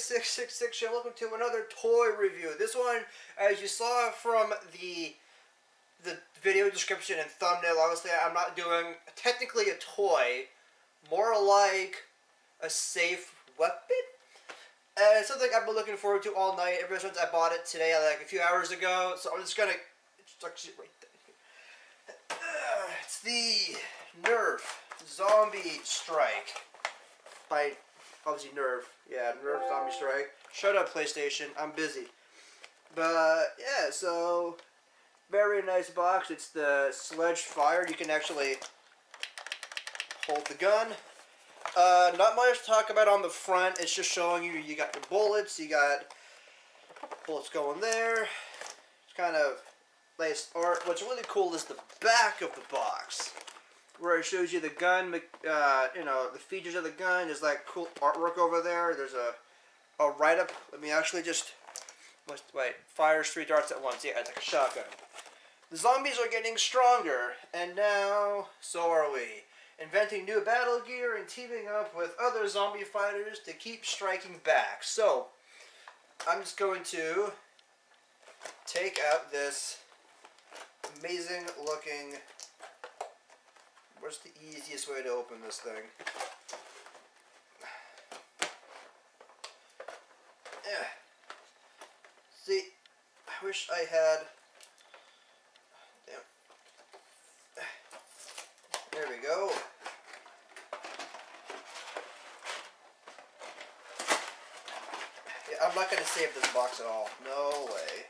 Sledgefire666 here. Welcome to another toy review. This one, as you saw from the video description and thumbnail, obviously I'm not doing technically a toy, more like a safe weapon. And it's something I've been looking forward to all night ever since I bought it today, like a few hours ago. So I'm just gonna, it's actually right there. It's the NERF Zombie Strike by obviously NERF. Yeah, NERF Zombie Strike. Shut up, PlayStation. I'm busy. But yeah, so very nice box. It's the Sledgefire. You can actually hold the gun. Not much to talk about on the front. It's just showing you got your bullets. You got bullets going there. It's kind of nice art. What's really cool is the back of the box, where it shows you the gun, you know, the features of the gun. There's like cool artwork over there. There's a write-up. Let me actually just, wait, fires 3 darts at once. Yeah, it's like a shotgun. The zombies are getting stronger, and now so are we. Inventing new battle gear and teaming up with other zombie fighters to keep striking back. So, I'm just going to take out this amazing looking... What's the easiest way to open this thing? Yeah. See, I wish I had... Damn. There we go. Yeah, I'm not going to save this box at all. No way.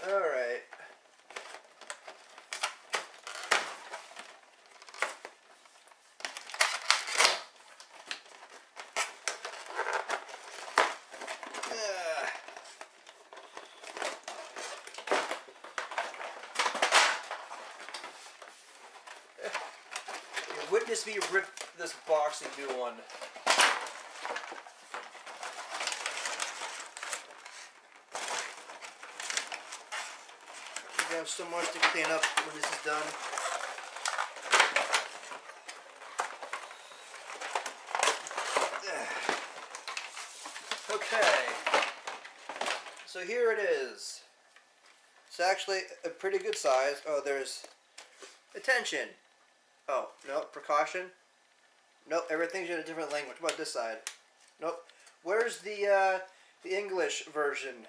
Alright. Witness me rip this box a new one. We have so much to clean up when this is done. Okay. So here it is. It's actually a pretty good size. Oh, there's attention. Oh, no, precaution. Nope, everything's in a different language. What about this side? Nope. Where's the English version?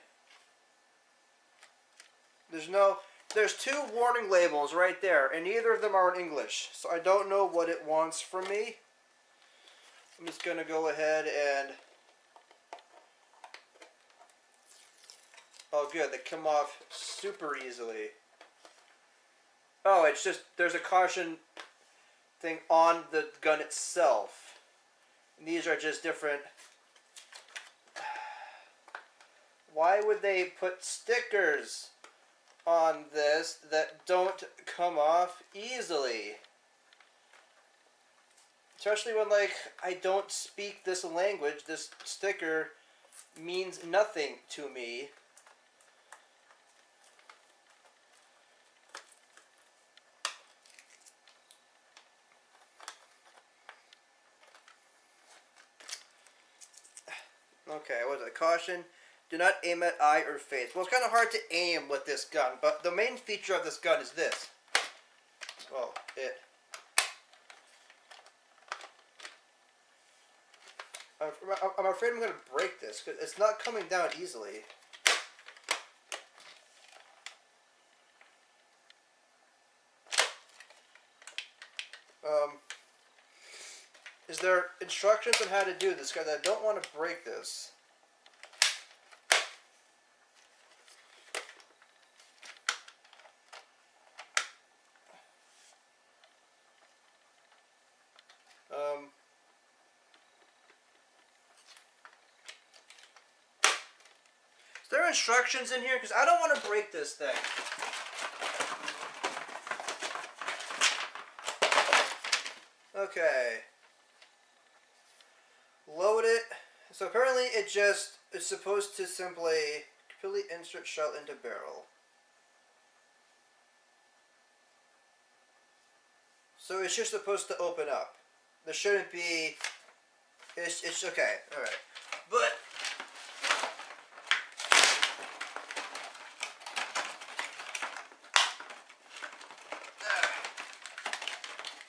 There's 2 warning labels right there, and neither of them are in English. So I don't know what it wants from me. I'm just going to go ahead and... Oh, good, they come off super easily. Oh, it's just, there's a caution thing on the gun itself. And these are just different. Why would they put stickers on this that don't come off easily? Especially when, like, I don't speak this language. This sticker means nothing to me. Okay, what is it? Caution. Do not aim at eye or face. Well, it's kind of hard to aim with this gun, but the main feature of this gun is this. Well, I'm afraid I'm going to break this, because it's not coming down easily. Is there instructions on how to do this? Because I don't want to break this. Is there instructions in here? Because I don't want to break this thing. Okay. Load it. So apparently it's supposed to simply completely insert shell into barrel. So it's just supposed to open up. There shouldn't be It's okay. All right, but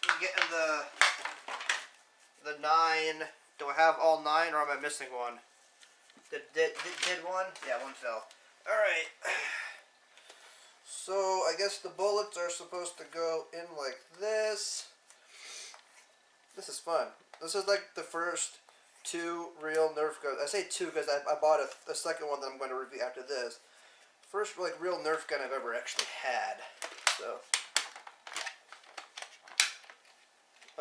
I'm getting the 9. Do I have all 9, or am I missing one? Did one? Yeah, one fell. All right. So I guess the bullets are supposed to go in like this. This is fun. This is like the first 2 real Nerf guns. I say 2 because I bought a second one that I'm going to review after this. First like real Nerf gun I've ever actually had. So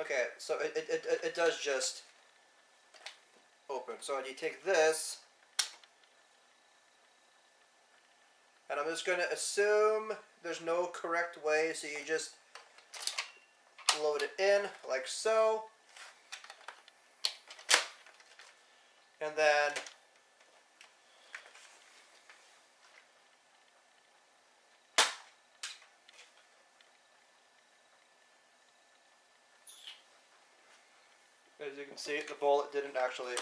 okay, so it does just open. So you take this, and I'm just going to assume there's no correct way, so you just load it in like so. And then as you can see, the bullet didn't actually.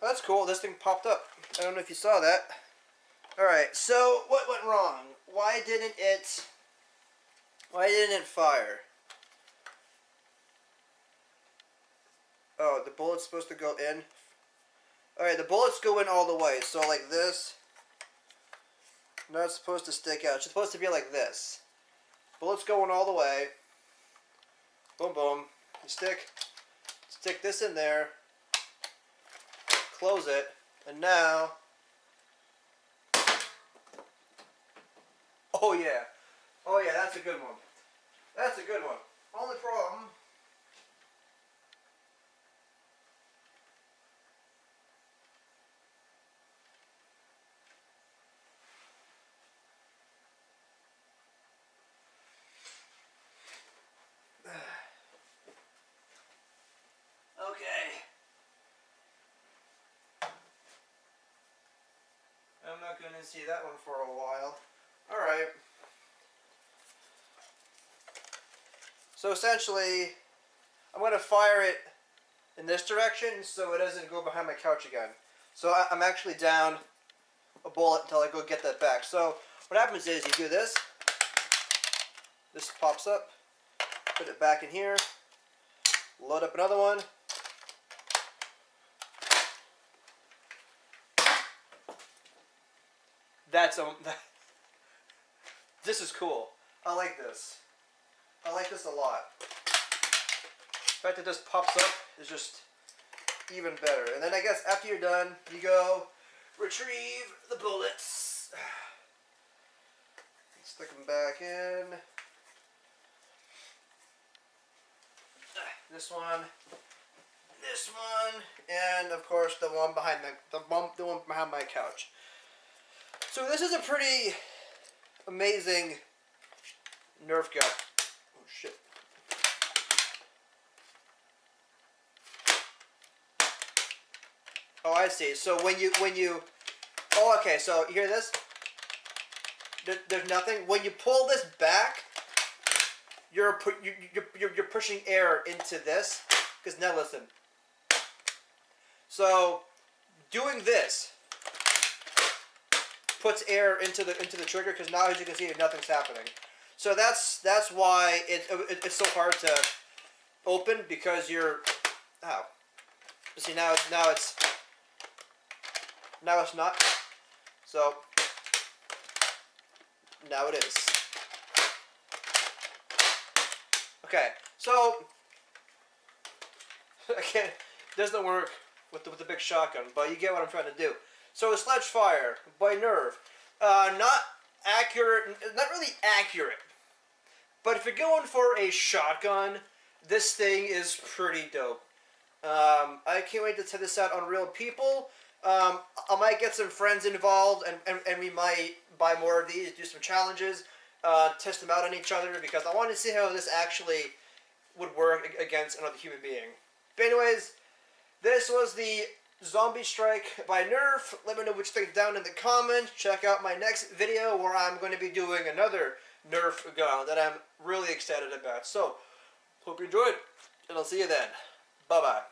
That's cool. This thing popped up. I don't know if you saw that. Alright, so what went wrong? Why didn't it fire? Oh, the bullet's supposed to go in. Alright, the bullets go in all the way. So like this. Not supposed to stick out. It's supposed to be like this. Bullets going all the way. Boom, boom. You stick this in there. Close it. And now. Oh yeah. Oh yeah, that's a good one. That's a good one. Only problem. Okay. I'm not going to see that one for a while. Alright. So essentially, I'm going to fire it in this direction so it doesn't go behind my couch again. So I'm actually down a bullet until I go get that back. So what happens is you do this. This pops up. Put it back in here. Load up another one. This is cool. I like this. I like this a lot. The fact that this pops up is just even better. And then I guess after you're done, you go retrieve the bullets. Stick them back in. This one, and of course the one behind the one behind my couch. So this is a pretty amazing Nerf gun. Oh shit! Oh, I see. So when you oh, okay. So you hear this? There's nothing. When you pull this back, you're pushing air into this. Because now listen. So doing this puts air into the trigger, because now, as you can see, nothing's happening. So that's why it's so hard to open, because you're see now it's not. So now it is. Okay, so again, doesn't work with the big shotgun, but you get what I'm trying to do. So Sledgefire by NERF, not accurate, not really accurate, but if you're going for a shotgun, this thing is pretty dope. I can't wait to test this out on real people. I might get some friends involved, and we might buy more of these, do some challenges, test them out on each other, because I want to see how this actually would work against another human being. But anyways, this was the Zombie Strike by NERF. Let me know what you think down in the comments. Check out my next video where I'm going to be doing another NERF gun that I'm really excited about. So, hope you enjoyed, and I'll see you then. Bye-bye.